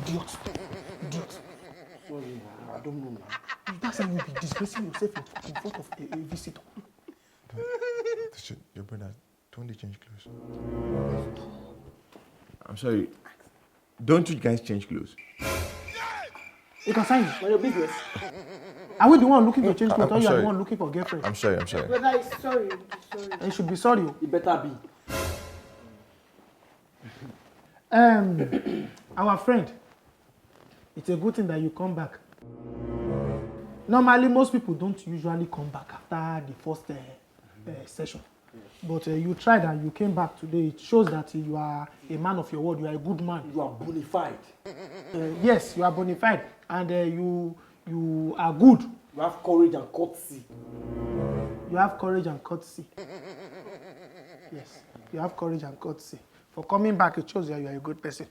Idiot. Idiot. Sorry, I don't know now. That's how you'll be disgracing yourself in front of a visitor. Your brother, don't they change clothes? I'm sorry. Don't you guys change clothes? You can sign it. Mind your business. Are we the one looking to change clothes, or I'm you are sorry. the one looking for girlfriend? I'm sorry. Brother, sorry. You should be sorry. You better be. Our friend, it's a good thing that you come back. Normally, most people don't usually come back after the first session. But you tried and you came back today. It shows that you are a man of your word. You are a good man. You are bona fide. Yes, you are bona fide. And you are good. You have courage and courtesy. You have courage and courtesy. Yes, you have courage and courtesy. For coming back, it shows that you are a good person.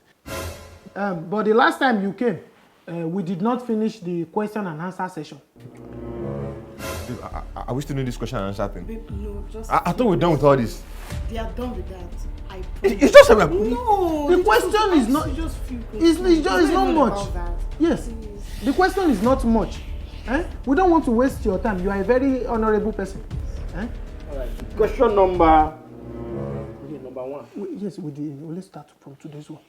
But the last time you came, we did not finish the question and answer session. Babe, are we still doing this question and answer thing? Babe, no, just... I thought we're done with all this. They are done with that. I It's just a... No! The question is not... Just few It's not much. That. Yes. Please. The question is not much. We don't want to waste your time. You are a very honorable person. All right. Question number... Okay, number one. Yes, let's start from today's one.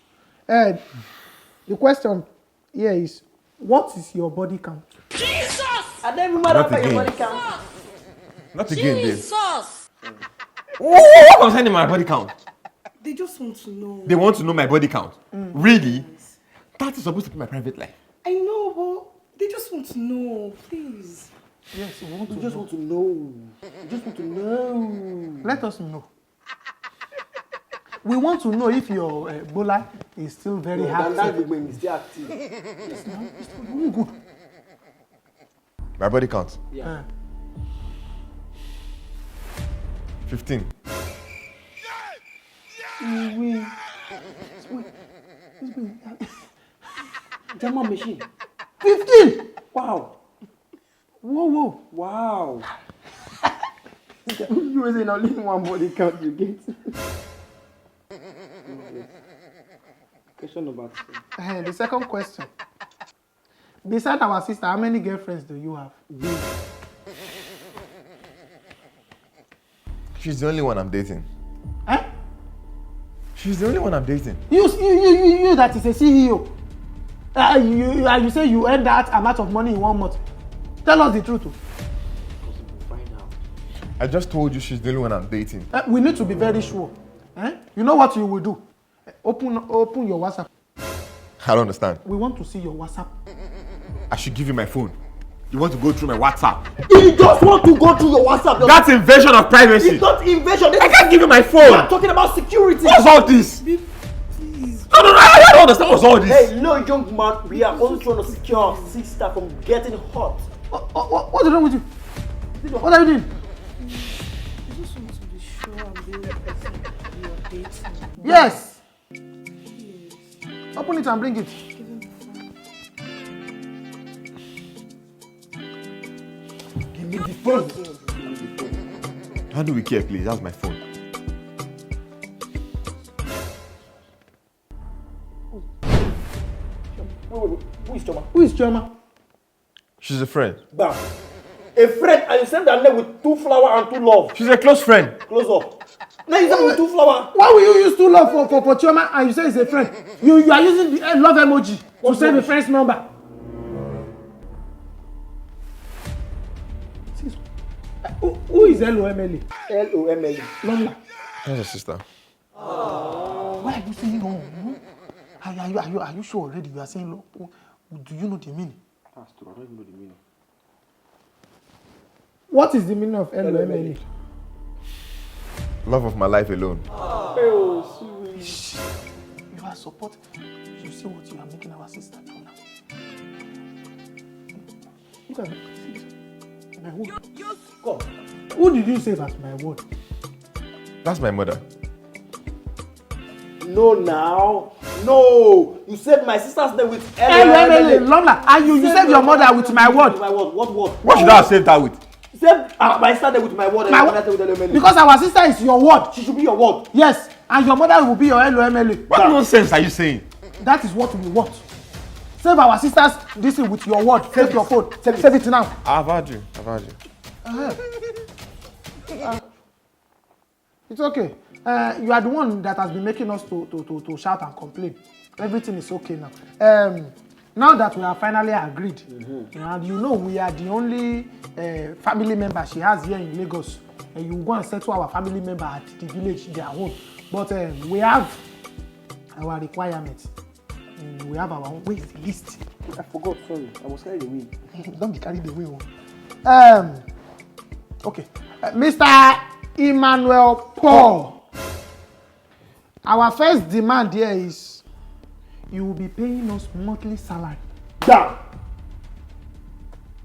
The question here is, what is your body count? Jesus! I don't even matter Not about your again. body count. Not again, babe. Jesus! What was in my body count? They just want to know. They want to know my body count. Really? That is supposed to be my private life. I know, but they just want to know. Please. Yes, we You just want to know. You just want to know. Let us know. We want to know if your Ebola is still very That active. when is still active. Good. My body count. Yeah. 15. German machine. 15! Wow. Whoa. Wow. You were saying only one body count you get. Question number 2. The second question. Beside our sister, how many girlfriends do you have? She's the only one I'm dating. Eh? She's the only one I'm dating. You that is a CEO. You say you earn that amount of money in 1 month. Tell us the truth. Find out. I just told you she's the only one I'm dating. We need to be very sure. You know what you will do? Open your WhatsApp. I don't understand. We want to see your WhatsApp. I should give you my phone. You want to go through my WhatsApp? You just want to go through your WhatsApp. That's invasion of privacy. It's not invasion. I can't give you my phone. I'm talking about security. What's all this? Please. No, I don't understand what's all this. Hey, no, young man. We are only trying to secure our sister from getting hot. What is wrong with you? What are you doing? I just want to be sure I'm the only person you are dating. Yes. Please. Open it and bring it. Give him the phone. Give me the phone. How do we care, please? That's my phone. Wait. Who is Choma? Who is Chioma? She's a friend. Bam. A friend, and you send that name with 2 flower and 2 love. She's a close friend. Close up. Now you send with 2 flower. Why will you use 2 love for Chioma and you say it's a friend? You are using the love emoji to send the friend's number. Who is LOMLE? LOMLE. Lomla. That's her sister. Why are you saying no? Are you sure already? You are saying no. Do you know the meaning? That's true. I don't even know the meaning. What is the meaning of LOMLE? Love of my life alone. Oh, sweet. You are support. You see what you are making our sister do now. Look at me. My word. Come. Who did you save as my word? That's my mother. No, now. No. You said my sister's name with LOMLE. Lomla. And you saved your mother with my word. My word. What word? What should I have saved that with? You said my sister name with my word. My and word. your mother with LOMLE. Because our sister is your word. She should be your word. Yes. And your mother will be your LOMLE. What nonsense are you saying? That is what we want. Save our sisters this thing with your word. Save your phone. Save it now. I've had you. It's okay. You are the one that has been making us to shout and complain. Everything is okay now. Now that we are finally agreed, and you know we are the only family member she has here in Lagos, and you go and settle our family member at the village their own. But we have our requirements. We have our own. Wait, the list. I forgot, sorry. I was carried away. Don't be carried away. Okay. Mr. Emmanuel Paul. Our first demand here is you will be paying us monthly salary. Down.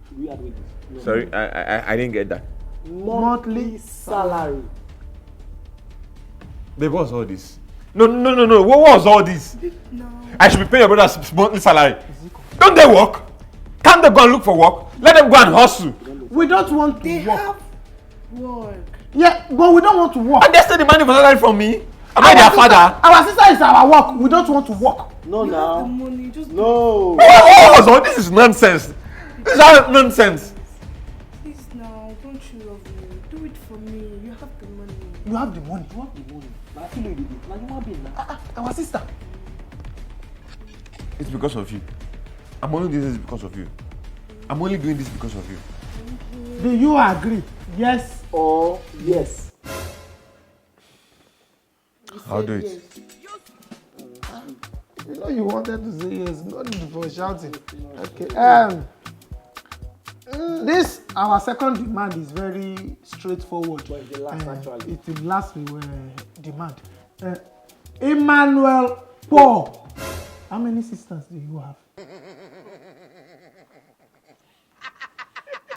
Should we add with this? No. Sorry, I didn't get that. Monthly salary. Babe, what's all this? No. What was all this? No. I should be paying your brother's monthly salary. Don't they work? Can't they go and look for work? Let them go and hustle. We don't want to They work. have work. Yeah, but we don't want to work. And they still demanding for salary from me. Am I their father? Our sister is our work. We don't want to work. No, You have the now. money. Just No. What was all this? Is nonsense. This is all nonsense. please now. Don't you love me? Do it for me. You have the money. You have the money. You want the money. But I feel like you did. Now you want to be now. Our sister. It's because of you. I'm only doing this because of you. I'm only doing this because of you. Do you agree? Yes. Or yes. I'll do it. You know you wanted to say yes. No need for shouting. Okay. This our second demand is very straightforward. But it's the last actually. It's the last demand. Emmanuel Paul. How many sisters do you have?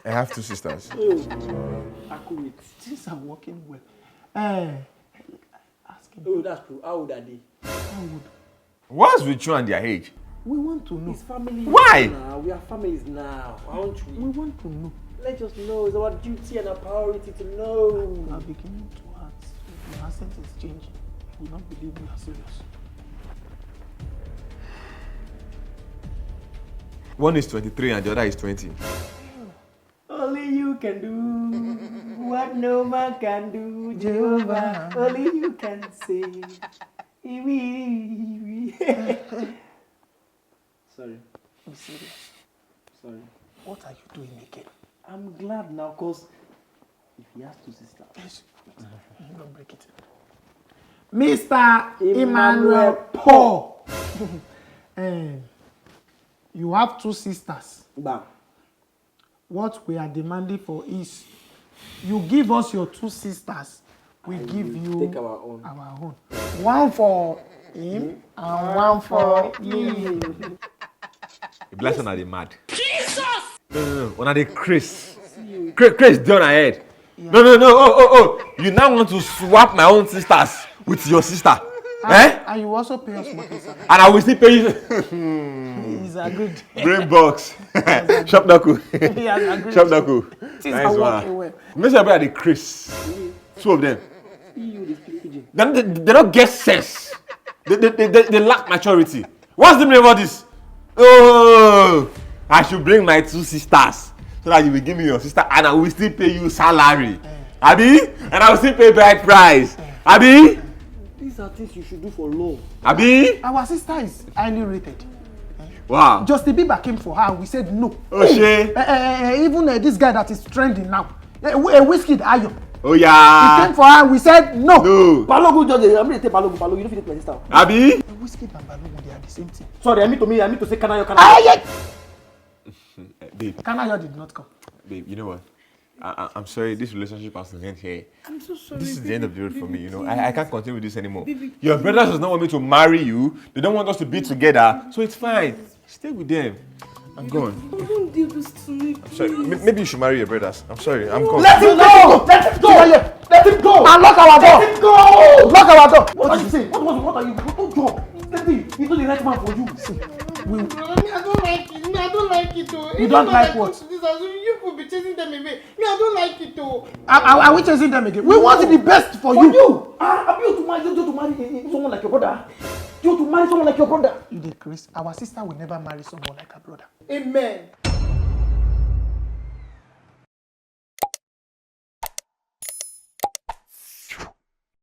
I have 2 sisters. Accurate. Things are working well. Ask him. Oh, that's true. How old are they? How would What's with you and their age? we want to know? It's family. Why? Now. We are families now. Aren't we? We want to know. Let us know. It's our duty and our priority to know. We are beginning to ask. Your accent is changing. We don't believe we are serious. One is 23 and the other is 20. Only you can do what no man can do, Jehovah. Only you can say. Sorry. Be serious. Sorry. What are you doing again? I'm glad now because if he has 2 sisters. Yes. Don't break it. Mr. Emmanuel Emmanuel Paul. You have 2 sisters. Bam. What we are demanding for is you give us your 2 sisters. We give you Take our own. our own. One for him and one for me. The blessing are they mad. Jesus! No. When are they Chris? Chris down ahead. Yeah. No. Oh. You now want to swap my own sisters with your sister. And you also pay us money, sir. And I will still pay you. He's agreed. Brain box. Shop knuckle. He has agreed. Shop knuckle. Things are working well. Make sure everybody are the Chris. 2 of them. You, they speak pidgin. They don't get sense. They lack maturity. What's the name of this? Oh, I should bring my 2 sisters so that you will give me your sister and I will still pay you salary. Abi? And I will still pay bride price. Abi? These are things you should do for love. Abi? Our sister is highly rated. Wow. Justin Bieber came for her. We said no. Oh, shit. Even this guy that is trending now, Whiskey Ayo. Oh, He yeah. came for her. We said no. No. Balogun just I'm going to take Balogun. Balogun, you don't fit take my sister. Abi? Whiskey and Balogun, they are the same thing. Sorry, I mean to say Kanayo. Babe, Kanayo did not come. you know what? I'm sorry, this relationship has to end here. I'm so sorry. This is the end of the road for me, you know. Baby, I can't continue with this anymore. Baby, Your brothers does not want me to marry you. They don't want us to be together. So it's fine. Stay with them. I'm gone. don't do this to me. Sorry. Maybe you should marry your brothers. I'm sorry. I'm gone. Let him go! Let him go! Let him go! And lock our door! Let him go! Lock our door! What are you saying? What are you? Don't go. Let me. He's not the right man for you. See, I don't like it. I don't like it though. You don't like what? You could be chasing them away. I don't like it though. are we chasing them again? We want the best for you. I'm you to marry someone like your brother. you to marry someone like your brother? You dey Chris, our sister will never marry someone like her brother. Amen.